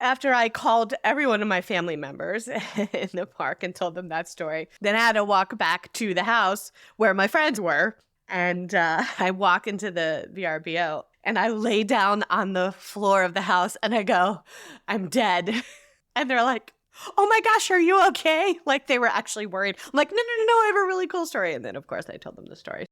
after I called every one of my family members in the park and told them that story, then I had to walk back to the house where my friends were. And I walk into the VRBO and I lay down on the floor of the house and I go, I'm dead. And they're like, oh my gosh, are you okay? Like they were actually worried. I'm like, no, I have a really cool story. And then, of course, I told them the story.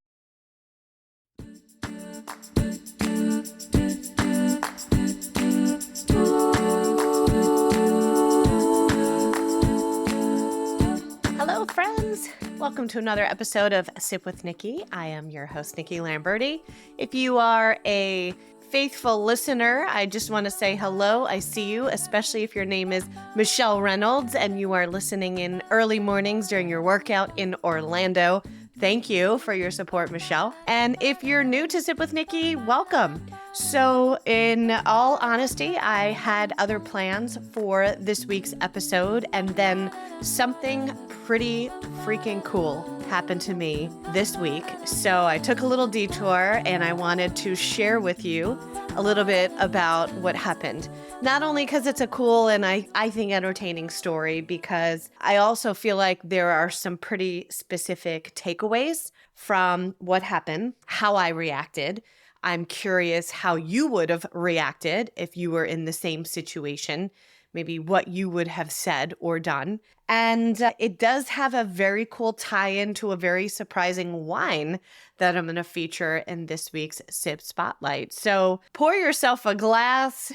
Hello, friends. Welcome to another episode of Sip with Nikki. I am your host, Nikki Lamberti. If you are a faithful listener, I just want to say hello. I see you, especially if your name is Michelle Reynolds and you are listening in early mornings during your workout in Orlando. Thank you for your support, Michelle. And if you're new to Sip with Nikki, welcome. So in all honesty, I had other plans for this week's episode, and then something pretty freaking cool happened to me this week. So I took a little detour and I wanted to share with you a little bit about what happened. Not only because it's a cool and I think entertaining story, because I also feel like there are some pretty specific takeaways from what happened, how I reacted. I'm curious how you would have reacted if you were in the same situation, maybe what you would have said or done. And it does have a very cool tie-in to a very surprising wine that I'm going to feature in this week's Sip Spotlight. So pour yourself a glass.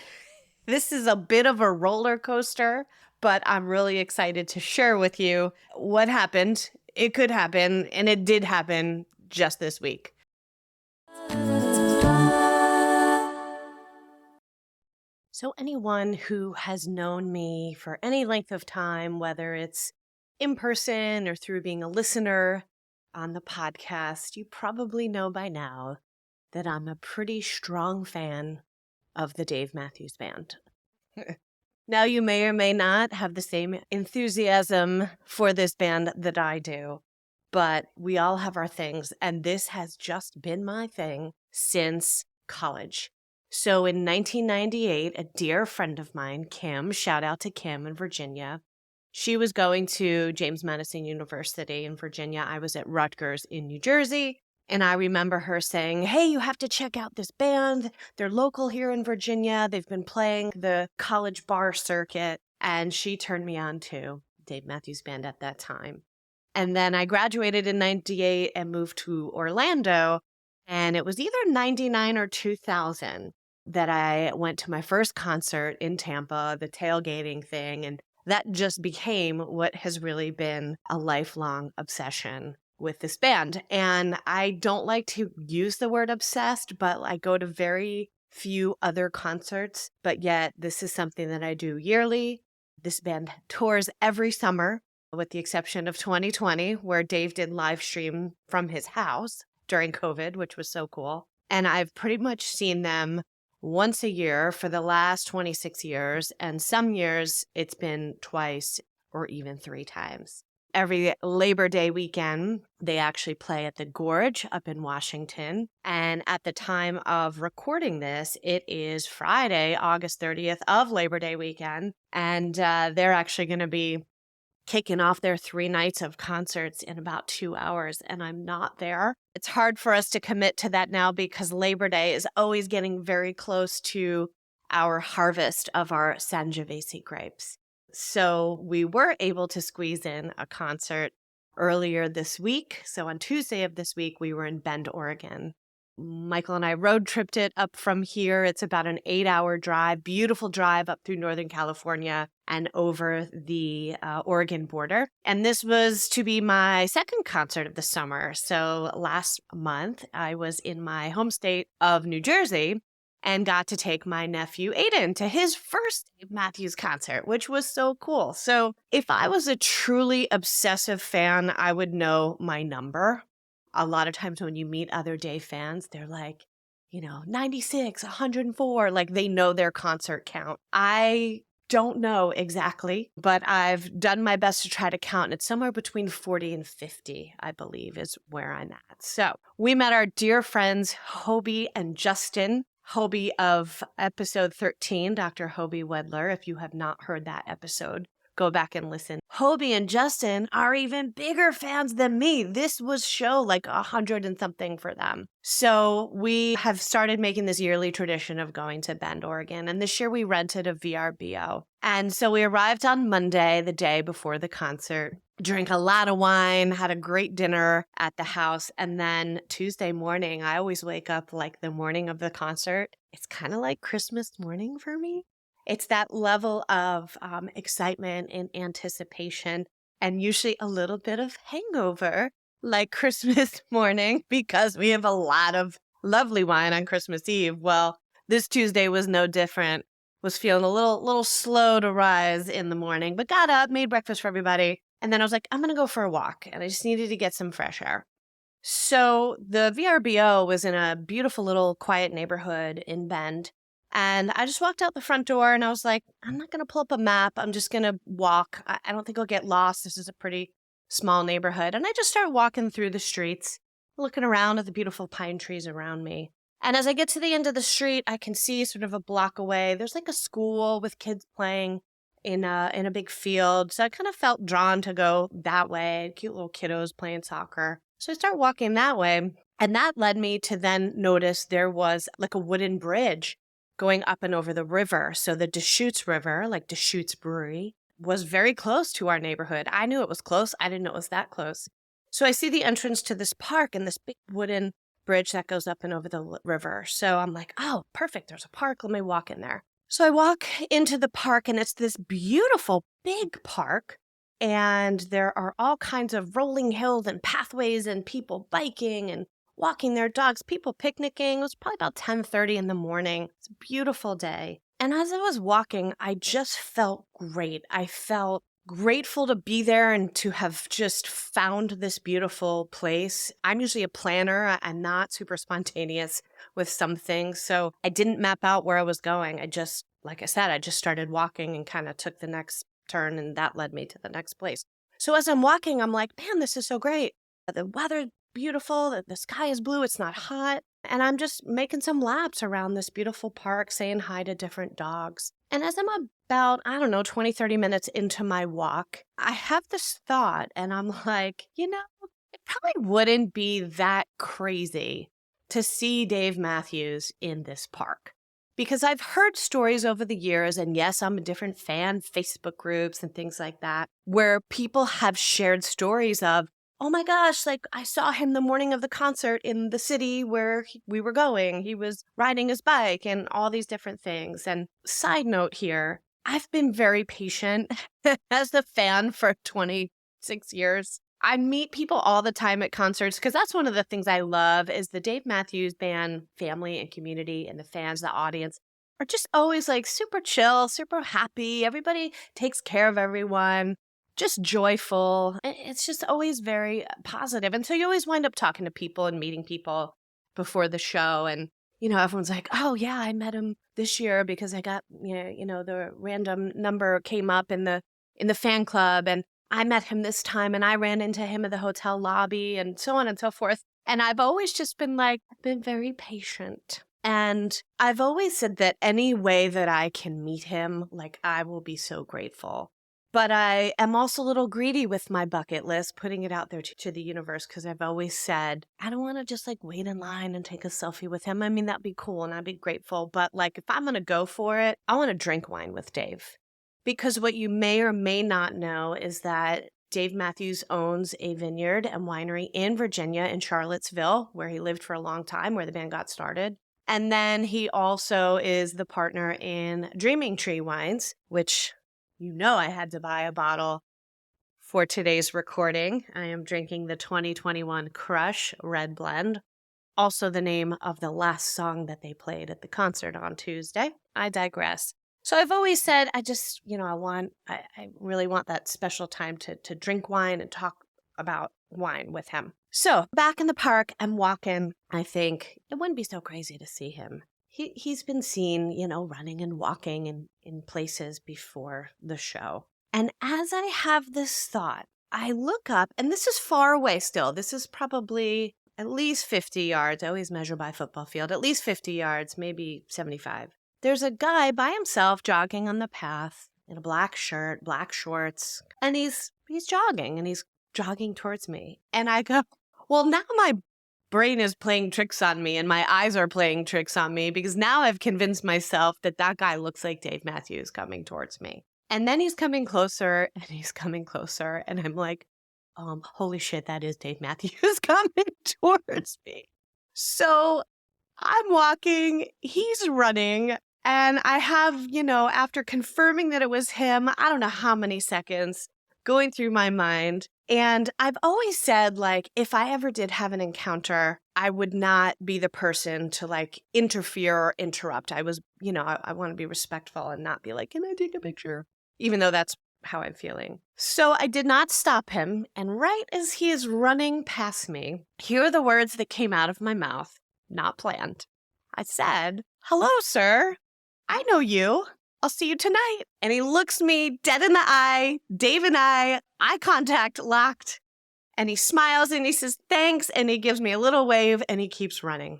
This is a bit of a roller coaster, but I'm really excited to share with you what happened. It could happen, and it did happen just this week. So anyone who has known me for any length of time, whether it's in person or through being a listener on the podcast, you probably know by now that I'm a pretty strong fan of the Dave Matthews Band. Now, you may or may not have the same enthusiasm for this band that I do, but we all have our things, and this has just been my thing since college. So in 1998, a dear friend of mine, Kim, shout out to Kim in Virginia, she was going to James Madison University in Virginia. I was at Rutgers in New Jersey. And I remember her saying, hey, you have to check out this band. They're local here in Virginia. They've been playing the college bar circuit. And she turned me on to Dave Matthews Band at that time. And then I graduated in 98 and moved to Orlando. And it was either 99 or 2000 that I went to my first concert in Tampa, the tailgating thing. And that just became what has really been a lifelong obsession with this band. And I don't like to use the word obsessed, but I go to very few other concerts, but yet this is something that I do yearly. This band tours every summer, with the exception of 2020, where Dave did live stream from his house during COVID, which was so cool. And I've pretty much seen them once a year for the last 26 years. And some years it's been twice or even 3 times. Every Labor Day weekend, they actually play at the Gorge up in Washington. And at the time of recording this, it is Friday, August 30th of Labor Day weekend. And they're actually going to be kicking off their 3 nights of concerts in about 2 hours. And I'm not there. It's hard for us to commit to that now because Labor Day is always getting very close to our harvest of our Sangiovese grapes. So we were able to squeeze in a concert earlier this week. So on Tuesday of this week, we were in Bend, Oregon. Michael and I road tripped it up from here. It's about an 8-hour drive, beautiful drive up through Northern California and over the Oregon border. And this was to be my second concert of the summer. So last month, I was in my home state of New Jersey and got to take my nephew Aiden to his first Dave Matthews concert, which was so cool. So if I was a truly obsessive fan, I would know my number. A lot of times when you meet other Dave fans, they're like, 96, 104, like they know their concert count. I don't know exactly, but I've done my best to try to count. And it's somewhere between 40 and 50, I believe, is where I'm at. So we met our dear friends, Hobie and Justin, Hobie of episode 13, Dr. Hobie Wedler. If you have not heard that episode, go back and listen. Hobie and Justin are even bigger fans than me. This was show like 100 and something for them. So we have started making this yearly tradition of going to Bend, Oregon. And this year we rented a VRBO. And so we arrived on Monday, the day before the concert, drank a lot of wine, had a great dinner at the house. And then Tuesday morning, I always wake up like the morning of the concert. It's kind of like Christmas morning for me. It's that level of excitement and anticipation, and usually a little bit of hangover, like Christmas morning, because we have a lot of lovely wine on Christmas Eve. Well, this Tuesday was no different. Was feeling a little slow to rise in the morning, but got up, made breakfast for everybody, and then I was like, I'm going to go for a walk, and I just needed to get some fresh air. So the VRBO was in a beautiful little quiet neighborhood in Bend. And I just walked out the front door and I was like, I'm not going to pull up a map. I'm just going to walk. I don't think I'll get lost. This is a pretty small neighborhood. And I just started walking through the streets, looking around at the beautiful pine trees around me. And as I get to the end of the street, I can see sort of a block away, there's like a school with kids playing in a big field. So I kind of felt drawn to go that way. Cute little kiddos playing soccer. So I start walking that way. And that led me to then notice there was like a wooden bridge going up and over the river. So the Deschutes River, like Deschutes Brewery, was very close to our neighborhood. I knew it was close. I didn't know it was that close. So I see the entrance to this park and this big wooden bridge that goes up and over the river. So I'm like, oh, perfect. There's a park. Let me walk in there. So I walk into the park and it's this beautiful big park. And there are all kinds of rolling hills and pathways and people biking and walking their dogs, people picnicking. It was probably about 10:30 in the morning. It's a beautiful day. And as I was walking, I just felt great. I felt grateful to be there and to have just found this beautiful place. I'm usually a planner. I'm not super spontaneous with some things. So I didn't map out where I was going. Like I said, I just started walking and kind of took the next turn, and that led me to the next place. So as I'm walking, I'm like, man, this is so great. The weather beautiful, the sky is blue, it's not hot. And I'm just making some laps around this beautiful park, saying hi to different dogs. And as I'm about, 20, 30 minutes into my walk, I have this thought and I'm like, it probably wouldn't be that crazy to see Dave Matthews in this park. Because I've heard stories over the years, and yes, I'm a different fan, Facebook groups and things like that, where people have shared stories of, oh my gosh, like I saw him the morning of the concert in the city where we were going. He was riding his bike and all these different things. And side note here, I've been very patient as a fan for 26 years. I meet people all the time at concerts because that's one of the things I love is the Dave Matthews Band family and community, and the fans, the audience are just always like super chill, super happy. Everybody takes care of everyone, just joyful. It's just always very positive. And so you always wind up talking to people and meeting people before the show. And, everyone's like, oh yeah, I met him this year because I got, the random number came up in the fan club, and I met him this time and I ran into him at the hotel lobby, and so on and so forth. And I've always just been like, I've been very patient. And I've always said that any way that I can meet him, like I will be so grateful. But I am also a little greedy with my bucket list, putting it out there to the universe, because I've always said, I don't want to just like wait in line and take a selfie with him. I mean, that'd be cool and I'd be grateful. But like, if I'm going to go for it, I want to drink wine with Dave. Because what you may or may not know is that Dave Matthews owns a vineyard and winery in Virginia, in Charlottesville, where he lived for a long time, where the band got started. And then he also is the partner in Dreaming Tree Wines, which I had to buy a bottle for today's recording. I am drinking the 2021 Crush Red Blend, also the name of the last song that they played at the concert on Tuesday. I digress. So I've always said, I just, I really want that special time to drink wine and talk about wine with him. So back in the park, I'm walking. I think it wouldn't be so crazy to see him. He's been seen, running and walking in places before the show. And as I have this thought, I look up, and this is far away still. This is probably at least 50 yards. I always measure by football field, at least 50 yards, maybe 75. There's a guy by himself jogging on the path in a black shirt, black shorts, and he's jogging, and he's jogging towards me. And I go, well, now my brain is playing tricks on me and my eyes are playing tricks on me because now I've convinced myself that that guy looks like Dave Matthews coming towards me. And then he's coming closer and he's coming closer. And I'm like, holy shit, that is Dave Matthews coming towards me. So I'm walking, he's running, and I have, after confirming that it was him, I don't know how many seconds going through my mind. And I've always said, like, if I ever did have an encounter, I would not be the person to, like, interfere or interrupt. I was, I want to be respectful and not be like, can I take a picture? Even though that's how I'm feeling. So I did not stop him. And right as he is running past me, here are the words that came out of my mouth, not planned. I said, hello, sir. I know you. I'll see you tonight. And he looks me dead in the eye, Dave and I, eye contact locked. And he smiles and he says, thanks. And he gives me a little wave and he keeps running.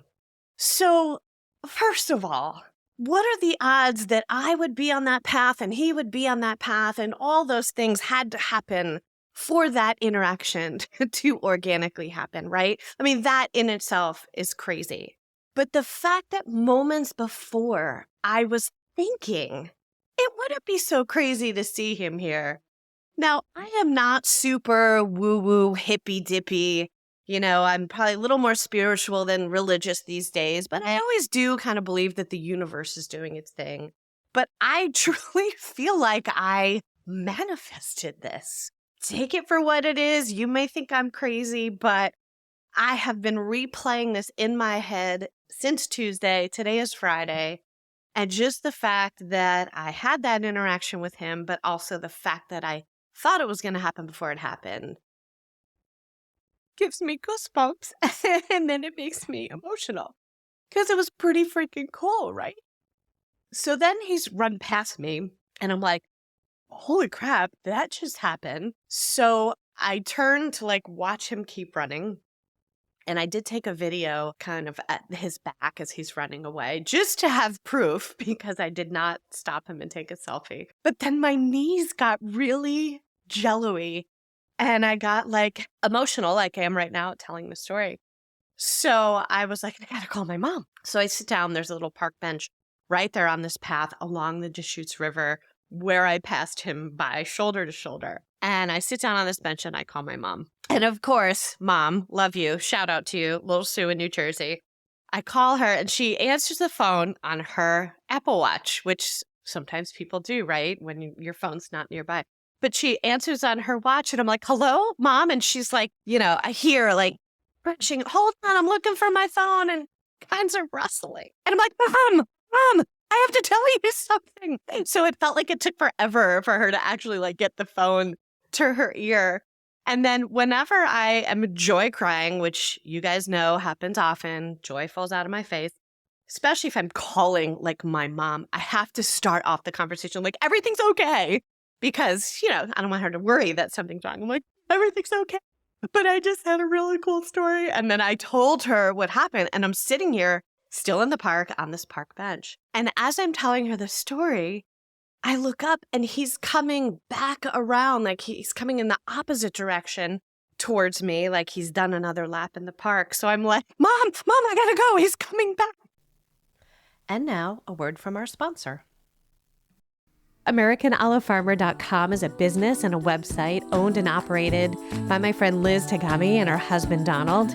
So first of all, what are the odds that I would be on that path and he would be on that path and all those things had to happen for that interaction to organically happen, right? I mean, that in itself is crazy. But the fact that moments before I was thinking, it wouldn't be so crazy to see him here. Now, I am not super woo-woo, hippy-dippy. I'm probably a little more spiritual than religious these days, but I always do kind of believe that the universe is doing its thing. But I truly feel like I manifested this. Take it for what it is. You may think I'm crazy, but I have been replaying this in my head since Tuesday. Today is Friday. And just the fact that I had that interaction with him, but also the fact that I thought it was going to happen before it happened, gives me goosebumps. And then it makes me emotional because it was pretty freaking cool, right? So then he's run past me and I'm like, holy crap, that just happened. So I turned to like watch him keep running. And I did take a video kind of at his back as he's running away just to have proof because I did not stop him and take a selfie. But then my knees got really jello-y and I got like emotional like I am right now telling the story. So I was like, I gotta call my mom. So I sit down. There's a little park bench right there on this path along the Deschutes River where I passed him by shoulder to shoulder. And I sit down on this bench and I call my mom. And of course, Mom, love you. Shout out to you, little Sue in New Jersey. I call her and she answers the phone on her Apple Watch, which sometimes people do, right? When your phone's not nearby. But she answers on her watch and I'm like, hello, Mom? And she's like, I hear like crunching. Hold on, I'm looking for my phone and kinds are rustling. And I'm like, Mom, I have to tell you something. So it felt like it took forever for her to actually like get the phone to her ear. And then whenever I am joy crying, which you guys know happens often, joy falls out of my face, especially if I'm calling like my mom, I have to start off the conversation like everything's okay because, I don't want her to worry that something's wrong. I'm like, everything's okay. But I just had a really cool story. And then I told her what happened and I'm sitting here still in the park on this park bench. And as I'm telling her the story, I look up and he's coming back around, like he's coming in the opposite direction towards me, like he's done another lap in the park. So I'm like, Mom, I gotta go. He's coming back. And now a word from our sponsor. AmericanOliveFarmer.com is a business and a website owned and operated by my friend Liz Tagami and her husband Donald.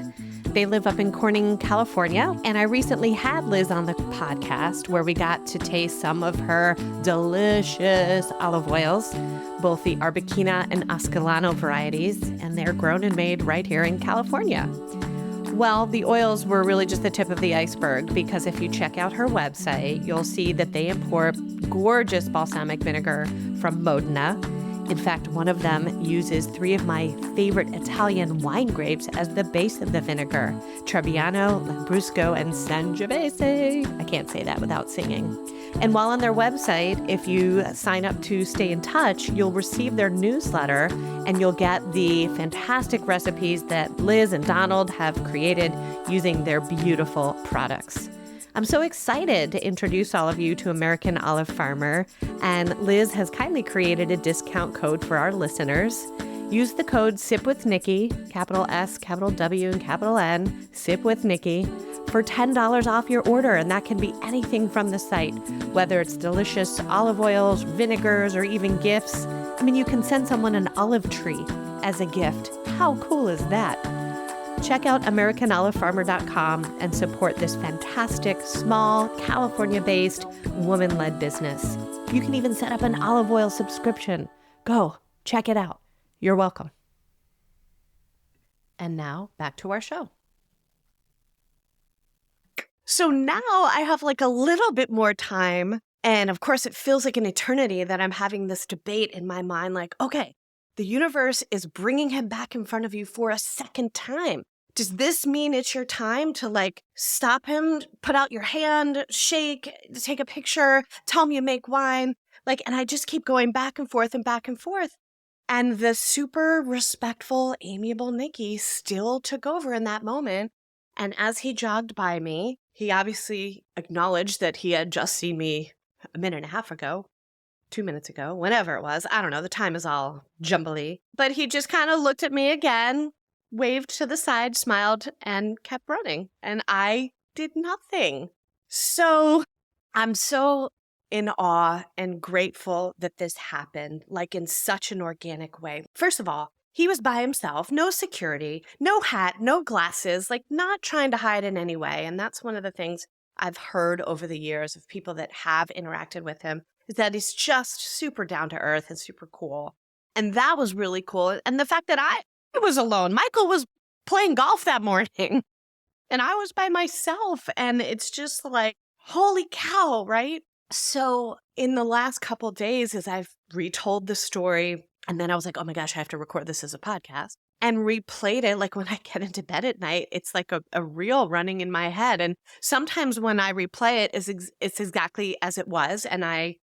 They live up in Corning, California, and I recently had Liz on the podcast where we got to taste some of her delicious olive oils, both the Arbequina and Ascalano varieties, and they're grown and made right here in California. Well, the oils were really just the tip of the iceberg because if you check out her website, you'll see that they import gorgeous balsamic vinegar from Modena. In fact, one of them uses 3 of my favorite Italian wine grapes as the base of the vinegar: Trebbiano, Lambrusco, and Sangiovese. I can't say that without singing. And while on their website, if you sign up to stay in touch, you'll receive their newsletter and you'll get the fantastic recipes that Liz and Donald have created using their beautiful products. I'm so excited to introduce all of you to American Olive Farmer, and Liz has kindly created a discount code for our listeners. Use the code SIPWithNikki, capital S, capital W, and capital N, SIPWithNikki, for $10 off your order, and that can be anything from the site, whether it's delicious olive oils, vinegars, or even gifts. I mean, you can send someone an olive tree as a gift. How cool is that? Check out AmericanOliveFarmer.com and support this fantastic, small, California-based, woman-led business. You can even set up an olive oil subscription. Go, check it out. You're welcome. And now, back to our show. So now I have like a little bit more time. And of course, it feels like an eternity that I'm having this debate in my mind, like, okay, the universe is bringing him back in front of you for a second time. Does this mean it's your time to like stop him, put out your hand, shake, take a picture, tell him you make wine? Like, and I just keep going back and forth and back and forth. And the super respectful, amiable Nikki still took over in that moment. And as he jogged by me, he obviously acknowledged that he had just seen me a minute and a half ago, 2 minutes ago, whenever it was. I don't know. The time is all jumbly. But he just kind of looked at me again, waved to the side, smiled, and kept running. And I did nothing. So I'm so in awe and grateful that this happened, like in such an organic way. First of all, he was by himself, no security, no hat, no glasses, like not trying to hide in any way. And that's one of the things I've heard over the years of people that have interacted with him, is that he's just super down to earth and super cool. And that was really cool. And the fact that I was alone. Michael was playing golf that morning and I was by myself. And it's just like, holy cow, right? So in the last couple days, as I've retold the story, and then I was like, oh my gosh, I have to record this as a podcast, and replayed it. Like when I get into bed at night, it's like a reel running in my head. And sometimes when I replay it, it's exactly as it was. And I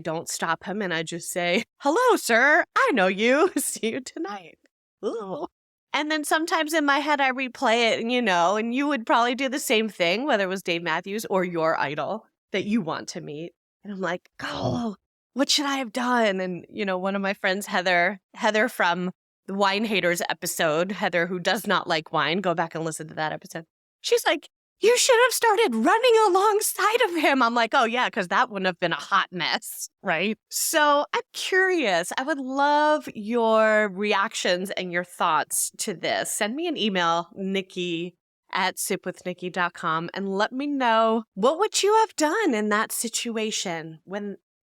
don't stop him and I just say, hello, sir. I know you. See you tonight. Ooh. And then sometimes in my head, I replay it, and and you would probably do the same thing, whether it was Dave Matthews or your idol that you want to meet. And I'm like, oh, what should I have done? And, one of my friends, Heather from the Wine Haters episode, Heather, who does not like wine, go back and listen to that episode. She's like, you should have started running alongside of him. I'm like, oh yeah, because that wouldn't have been a hot mess, right? So I'm curious. I would love your reactions and your thoughts to this. Send me an email, Nikki@sipwithnikki.com, and let me know, what would you have done in that situation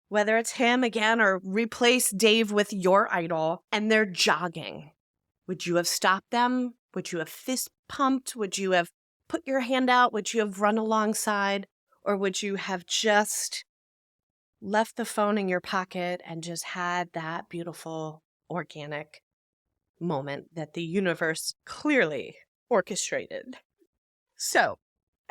whether it's him again or replace Dave with your idol and they're jogging? Would you have stopped them? Would you have fist pumped? Would you have put your hand out? Would you have run alongside? Or would you have just left the phone in your pocket and just had that beautiful organic moment that the universe clearly orchestrated? So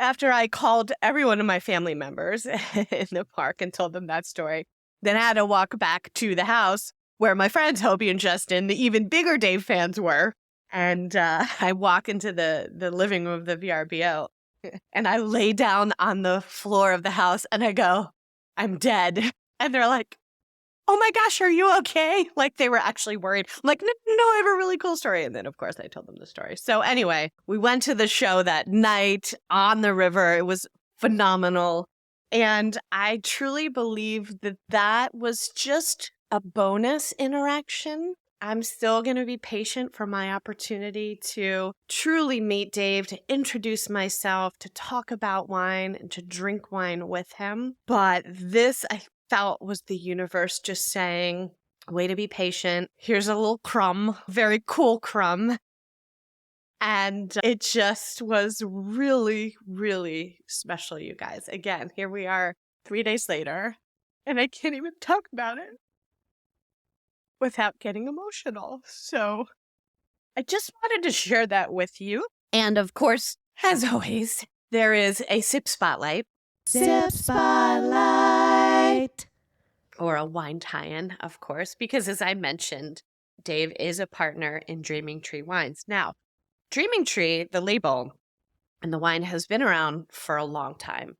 after I called every one of my family members in the park and told them that story, then I had to walk back to the house where my friends, Hobie and Justin, the even bigger Dave fans, were. And I walk into the living room of the VRBO and I lay down on the floor of the house and I go, I'm dead. And they're like, oh my gosh, are you okay? Like they were actually worried. I'm like, no, I have a really cool story. And then, of course, I told them the story. So anyway, we went to the show that night on the river. It was phenomenal. And I truly believe that was just a bonus interaction. I'm still going to be patient for my opportunity to truly meet Dave, to introduce myself, to talk about wine, and to drink wine with him. But this, I felt, was the universe just saying, way to be patient. Here's a little crumb, very cool crumb. And it just was really, really special, you guys. Again, here we are 3 days later, and I can't even talk about it. without getting emotional. So I just wanted to share that with you. And of course, as always, there is a sip spotlight. Sip Spotlight. Or a wine tie-in, of course, because as I mentioned, Dave is a partner in Dreaming Tree Wines. Now, Dreaming Tree, the label, and the wine has been around for a long time,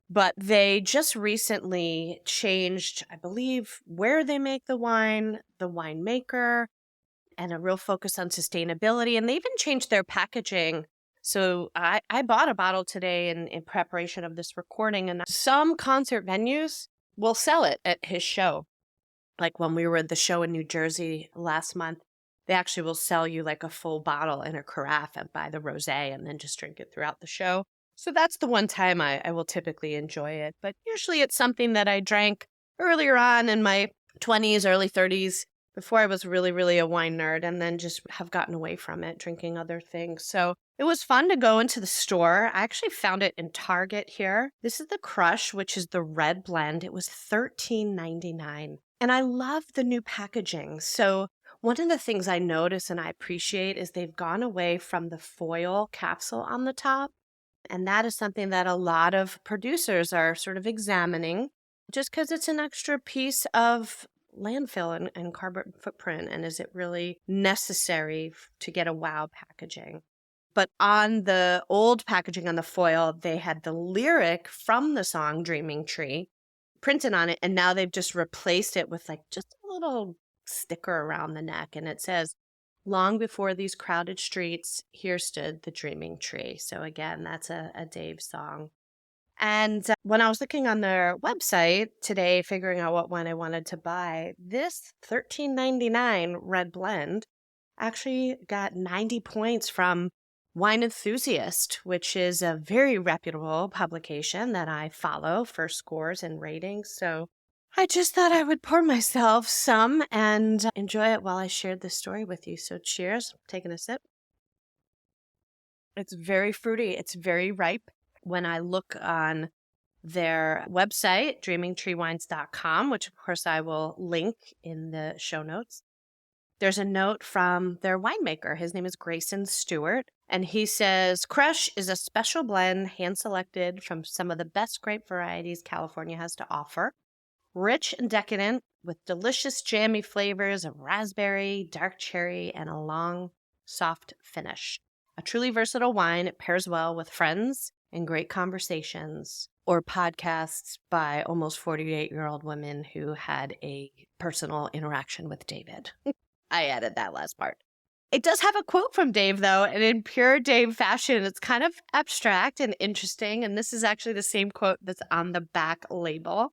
but they just recently changed, I believe, where they make the winemaker, and a real focus on sustainability. And they even changed their packaging. So I bought a bottle today in preparation of this recording, and some concert venues will sell it at his show. Like when we were at the show in New Jersey last month, they actually will sell you like a full bottle in a carafe and buy the rosé and then just drink it throughout the show. So that's the one time I will typically enjoy it. But usually it's something that I drank earlier on in my 20s, early 30s, before I was really, really a wine nerd, and then just have gotten away from it, drinking other things. So it was fun to go into the store. I actually found it in Target here. This is the Crush, which is the red blend. It was $13.99. And I love the new packaging. So one of the things I notice and I appreciate is they've gone away from the foil capsule on the top. And that is something that a lot of producers are sort of examining, just because it's an extra piece of landfill and carbon footprint. And is it really necessary to get a wow packaging? But on the old packaging on the foil, they had the lyric from the song Dreaming Tree printed on it. And now they've just replaced it with like just a little sticker around the neck. And it says, "Long before these crowded streets, here stood the dreaming tree." So again, that's a Dave song. And when I was looking on their website today, figuring out what one I wanted to buy, this $13.99 red blend actually got 90 points from Wine Enthusiast, which is a very reputable publication that I follow for scores and ratings. So I just thought I would pour myself some and enjoy it while I shared this story with you. So cheers, taking a sip. It's very fruity. It's very ripe. When I look on their website, dreamingtreewines.com, which of course I will link in the show notes, there's a note from their winemaker. His name is Grayson Stewart. And he says, "Crush is a special blend hand-selected from some of the best grape varieties California has to offer. Rich and decadent, with delicious jammy flavors of raspberry, dark cherry, and a long, soft finish. A truly versatile wine. It pairs well with friends and great conversations or podcasts by almost 48-year-old women who had a personal interaction with David." I added that last part. It does have a quote from Dave, though, and in pure Dave fashion, it's kind of abstract and interesting. And this is actually the same quote that's on the back label.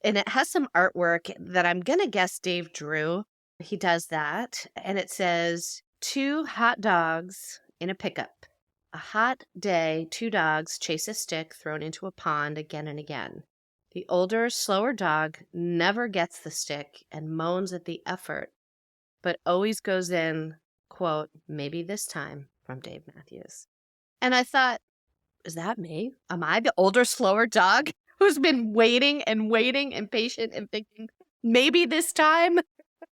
And it has some artwork that I'm going to guess Dave drew. He does that. And it says, "Two hot dogs in a pickup. A hot day, two dogs chase a stick thrown into a pond again and again. The older, slower dog never gets the stick and moans at the effort, but always goes in, quote, maybe this time," from Dave Matthews. And I thought, is that me? Am I the older, slower dog who's been waiting and waiting and patient and thinking, maybe this time?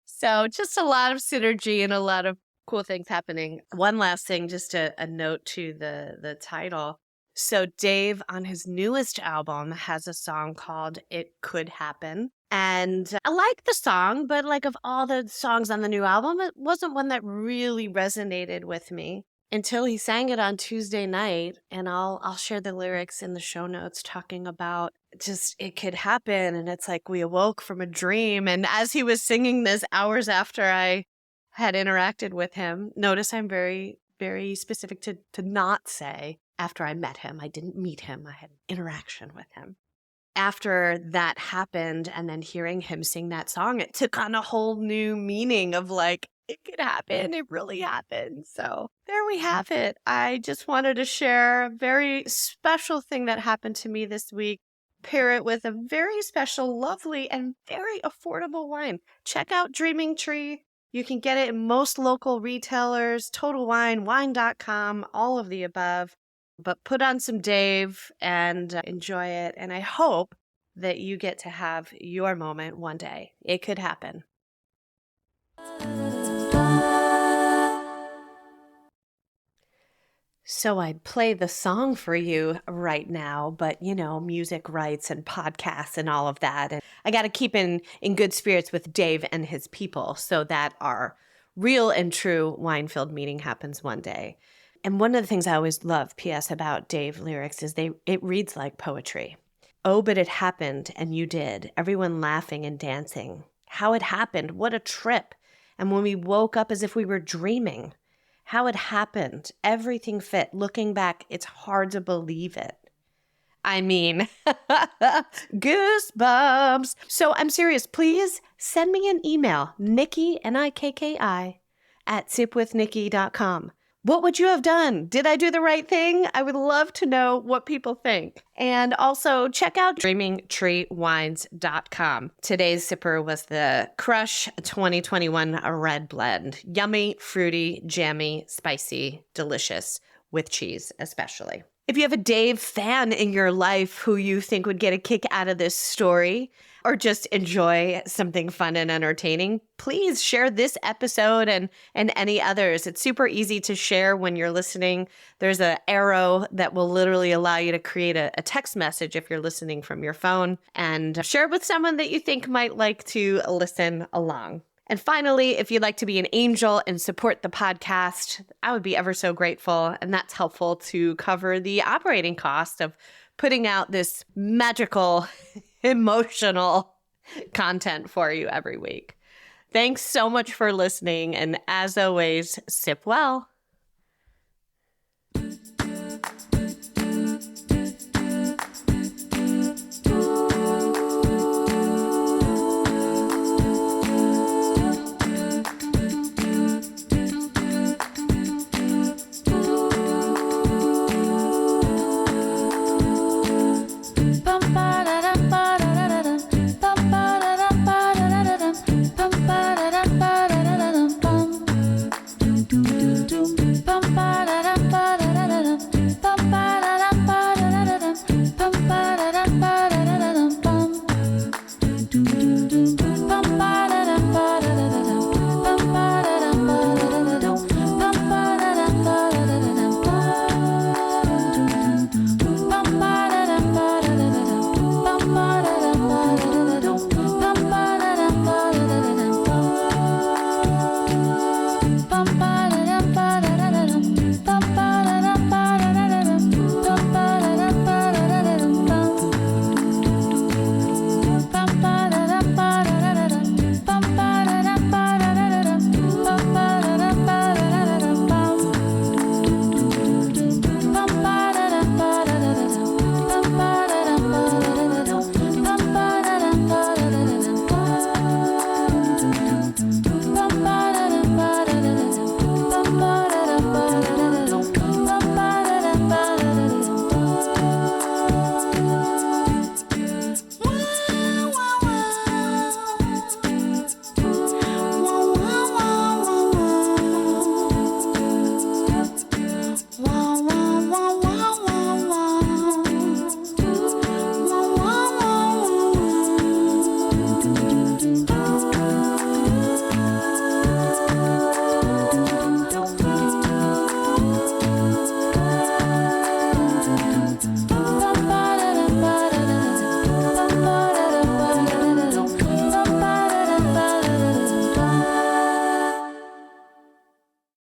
So just a lot of synergy and a lot of cool things happening. One last thing, just a note to the title. So Dave, on his newest album, has a song called "It Could Happen." And I like the song, but like of all the songs on the new album, it wasn't one that really resonated with me until he sang it on Tuesday night. And I'll share the lyrics in the show notes, talking about just it could happen. And it's like we awoke from a dream. And as he was singing this hours after I had interacted with him, notice I'm very, very specific to not say after I met him. I didn't meet him. I had an interaction with him. After that happened, and then hearing him sing that song, it took on a whole new meaning of like, it could happen. It really happened. So there we have it. I just wanted to share a very special thing that happened to me this week. Pair it with a very special, lovely, and very affordable wine. Check out Dreaming Tree. You can get it in most local retailers, Total Wine, wine.com, all of the above. But put on some Dave and enjoy it. And I hope that you get to have your moment one day. It could happen. So I'd play the song for you right now, but music rights and podcasts and all of that. And I got to keep in good spirits with Dave and his people so that our real and true wine-filled meeting happens one day. And one of the things I always love, P.S., about Dave lyrics is it reads like poetry. Oh, but it happened, and you did. Everyone laughing and dancing. How it happened. What a trip. And when we woke up as if we were dreaming. How it happened. Everything fit. Looking back, it's hard to believe it. I mean, goosebumps. So I'm serious. Please send me an email, Nikki, Nikki, @sipwithnikki.com. What would you have done? Did I do the right thing? I would love to know what people think. And also check out dreamingtreewines.com. Today's sipper was the Crush 2021 Red Blend. Yummy, fruity, jammy, spicy, delicious, with cheese especially. If you have a Dave fan in your life who you think would get a kick out of this story or just enjoy something fun and entertaining, please share this episode and any others. It's super easy to share when you're listening. There's an arrow that will literally allow you to create a text message if you're listening from your phone, and share it with someone that you think might like to listen along. And finally, if you'd like to be an angel and support the podcast, I would be ever so grateful. And that's helpful to cover the operating cost of putting out this magical, emotional content for you every week. Thanks so much for listening. And as always, sip well.